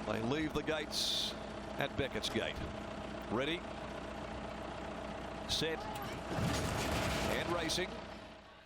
They leave the gates at Beckett's Gate. Ready, set, and racing.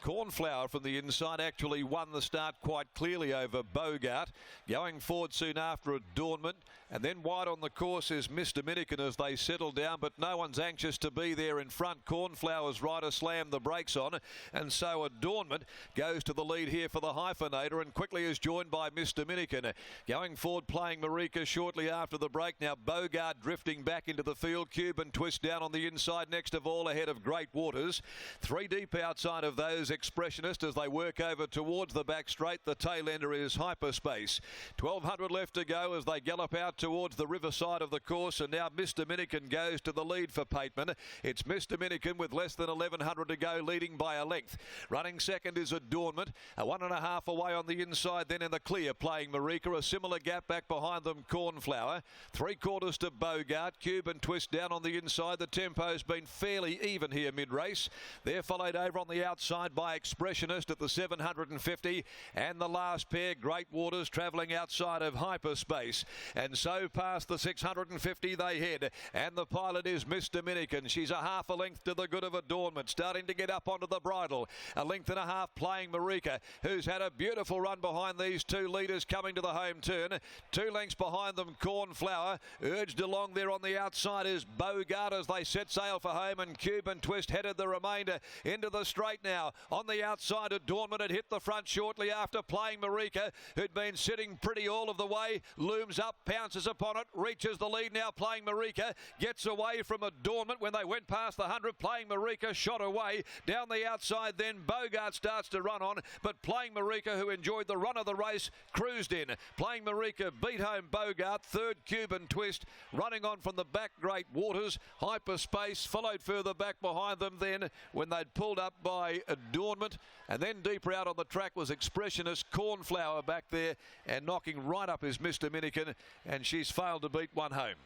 Cornflower from the inside actually won the start quite clearly over Bogart. Going forward soon after Adornment. And then wide on the course is Miss Dominican as they settle down, but no one's anxious to be there in front. Cornflower's rider slammed the brakes on, and so Adornment goes to the lead here for the hyphenator and quickly is joined by Miss Dominican. Going forward, playing Marika shortly after the break. Now Bogart drifting back into the field. Cuban Twist down on the inside next of all ahead of Great Waters. 3 deep outside of those, Expressionist as they work over towards the back straight. The tail ender is Hyperspace. 1200 left to go as they gallop out towards the riverside of the course, and now Miss Dominican goes to the lead for Pateman. It's Miss Dominican with less than 1100 to go, leading by a length. Running second is Adornment, a 1.5 away on the inside, then in the clear playing Marika. A similar gap back behind them, Cornflower. 3/4 to Bogart. Cuban Twist down on the inside. The tempo's been fairly even here mid-race. They're followed over on the outside by Expressionist at the 750, and the last pair, Great Waters, travelling outside of Hyperspace. And so past the 650 they head, and the pilot is Miss Dominican. She's a 1/2 length to the good of Adornment, starting to get up onto the bridle. 1.5 lengths playing Marika, who's had a beautiful run behind these two leaders coming to the home turn. 2 lengths behind them, Cornflower. Urged along there on the outside is Bogart as they set sail for home, and Cuban Twist headed the remainder into the straight now. On the outside, Adornment had hit the front shortly after playing Marika, who'd been sitting pretty all of the way. Looms up, pounces upon it, reaches the lead now playing Marika. Gets away from Adornment when they went past the 100. Playing Marika shot away. Down the outside then Bogart starts to run on, but playing Marika, who enjoyed the run of the race, cruised in. Playing Marika beat home Bogart. Third Cuban Twist. Running on from the back, Great Waters. Hyperspace followed further back behind them then when they'd pulled up by Adornment, and then deeper out on the track was Expressionist. Cornflower back there, and knocking right up is Miss Dominican, and she's failed to beat one home.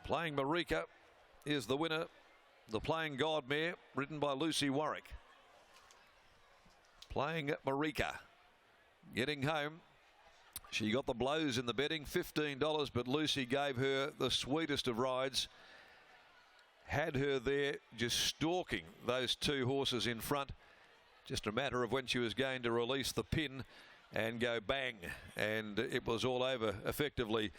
Playing Marika is the winner, the Playing God mare, ridden by Lucy Warwick. Playing Marika getting home. She got the blows in the betting, $15, but Lucy gave her the sweetest of rides. Had her there just stalking those two horses in front. Just a matter of when she was going to release the pin and go bang, and it was all over effectively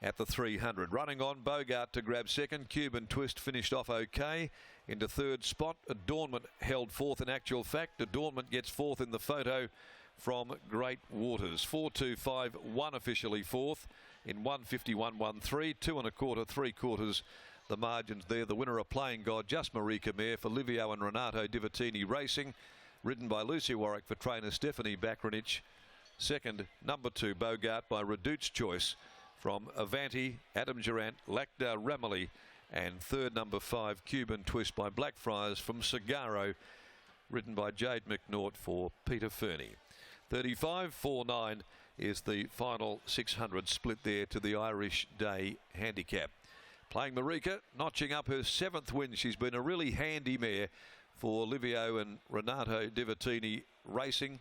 at the 300. Running on, Bogart to grab second. Cuban Twist finished off okay into third spot. Adornment held fourth in actual fact. Adornment gets fourth in the photo from Great Waters. 4.251 officially fourth in 1:51.13. 2 1/4, 3/4 the margins there. The winner of Playing God, Just Marika mare for Livio and Renato Divertini Racing, ridden by Lucy Warwick for trainer Stephanie Bakranich. Second, number 2 Bogart by Redute's Choice from Avanti, Adam Durant, Lacda Ramilly, and third, number 5 Cuban Twist by Blackfriars from Cigaro, ridden by Jade McNaught for Peter Fernie. 35.49 is the final 600 split there to the Irish Day handicap. Playing Marika, notching up her 7th win. She's been a really handy mare for Livio and Renato Divertini Racing.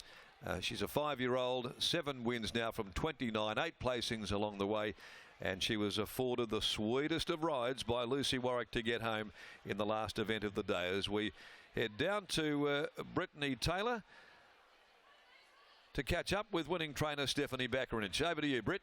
She's a 5-year-old, 7 wins now from 29, 8 placings along the way, and she was afforded the sweetest of rides by Lucy Warwick to get home in the last event of the day. As we head down to Brittany Taylor to catch up with winning trainer Stephanie Bakranich. Over to you, Britt.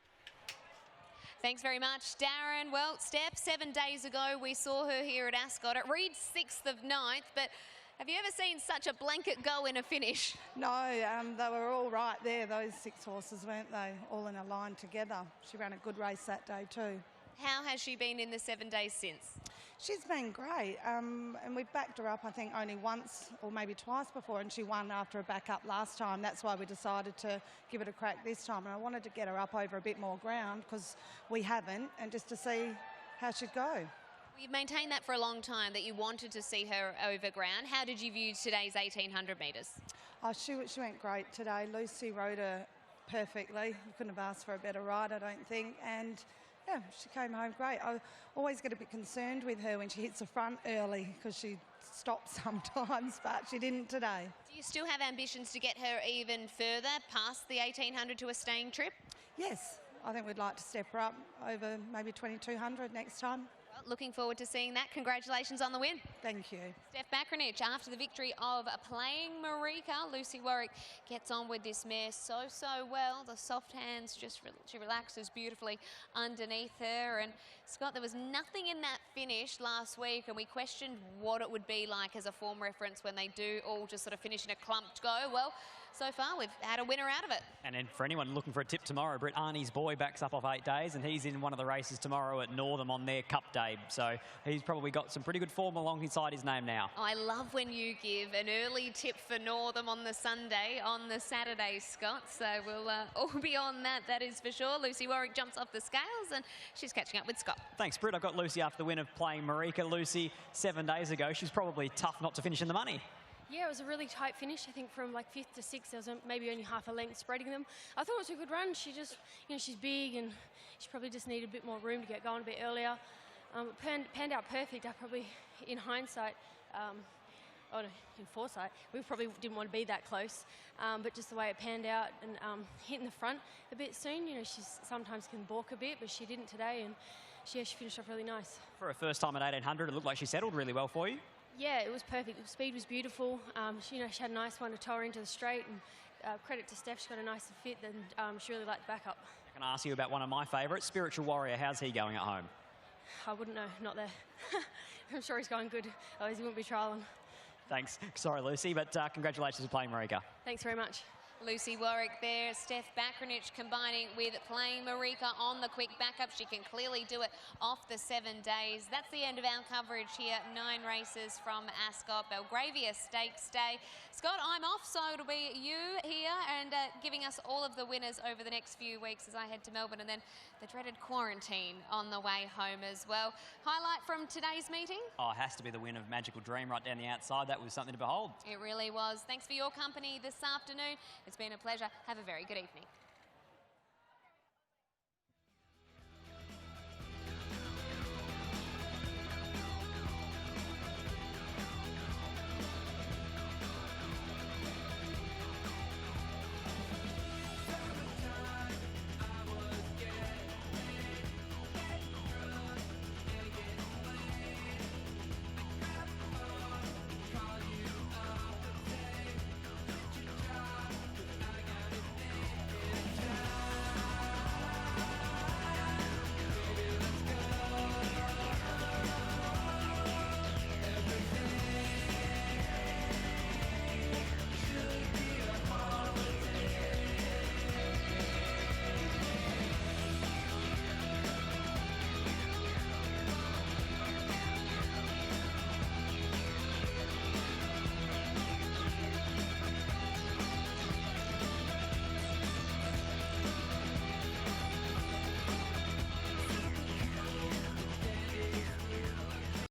Thanks very much, Darren. Well, Steph, 7 days ago we saw her here at Ascot. It reads 6th of 9th, but have you ever seen such a blanket go in a finish? No, they were all right there, those 6 horses, weren't they? All in a line together. She ran a good race that day too. How has she been in the 7 days since? She's been great, and we've backed her up, I think, only once or maybe twice before, and she won after a back up last time. That's why we decided to give it a crack this time, and I wanted to get her up over a bit more ground because we haven't, and just to see how she'd go. You've maintained that for a long time, that you wanted to see her over ground. How did you view today's 1800 metres? Oh, she went great today. Lucy rode her perfectly. You couldn't have asked for a better ride, I don't think, and Yeah, she came home great. I always get a bit concerned with her when she hits the front early because she stops sometimes, but she didn't today. Do you still have ambitions to get her even further past the 1800 to a staying trip? Yes, I think we'd like to step her up over maybe 2200 next time. Well, looking forward to seeing that. Congratulations on the win. Thank you. Steph Bakranich, after the victory of Playing Marika, Lucy Warwick gets on with this mare so well. The soft hands, she relaxes beautifully underneath her. And Scott, there was nothing in that finish last week, and we questioned what it would be like as a form reference when they do all just sort of finish in a clumped go. Well, so far we've had a winner out of it. And then for anyone looking for a tip tomorrow, Britt Arnie's boy backs up off 8 days, and he's in one of the races tomorrow at Northam on their Cup Day. So he's probably got some pretty good form alongside his name now. I love when you give an early tip for Northam on the Sunday, on the Saturday, Scott. So we'll all be on that is for sure. Lucy Warwick jumps off the scales and she's catching up with Scott. Thanks, Britt. I got Lucy after the win of Playing Marika. Lucy, 7 days ago, she's probably tough not to finish in the money. Yeah, it was a really tight finish. I think from like 5th to 6th, there was maybe only half a length spreading them. I thought it was a good run. She just, she's big and she probably just needed a bit more room to get going a bit earlier. Panned out perfect. I probably, in hindsight, in foresight, we probably didn't want to be that close. But just the way it panned out and hitting the front a bit soon, she sometimes can balk a bit, but she didn't today, and she finished off really nice. For her first time at 1800, it looked like she settled really well for you. Yeah, it was perfect. The speed was beautiful. She had a nice one to tow her into the straight, and credit to Steph, she got a nicer fit, and she really liked the backup. I can ask you about one of my favourites, Spiritual Warrior. How's he going at home? I wouldn't know, not there. I'm sure he's going good, otherwise he wouldn't be trialling. Thanks. Sorry, Lucy, but congratulations for Playing Marika. Thanks very much. Lucy Warwick there, Steph Bakranich combining with Playing Marika on the quick backup. She can clearly do it off the 7 days. That's the end of our coverage here. 9 races from Ascot, Belgravia Stakes Day. Scott, I'm off, so it'll be you here and giving us all of the winners over the next few weeks as I head to Melbourne, and then the dreaded quarantine on the way home as well. Highlight from today's meeting? Oh, it has to be the win of Magical Dream right down the outside. That was something to behold. It really was. Thanks for your company this afternoon. It's been a pleasure. Have a very good evening.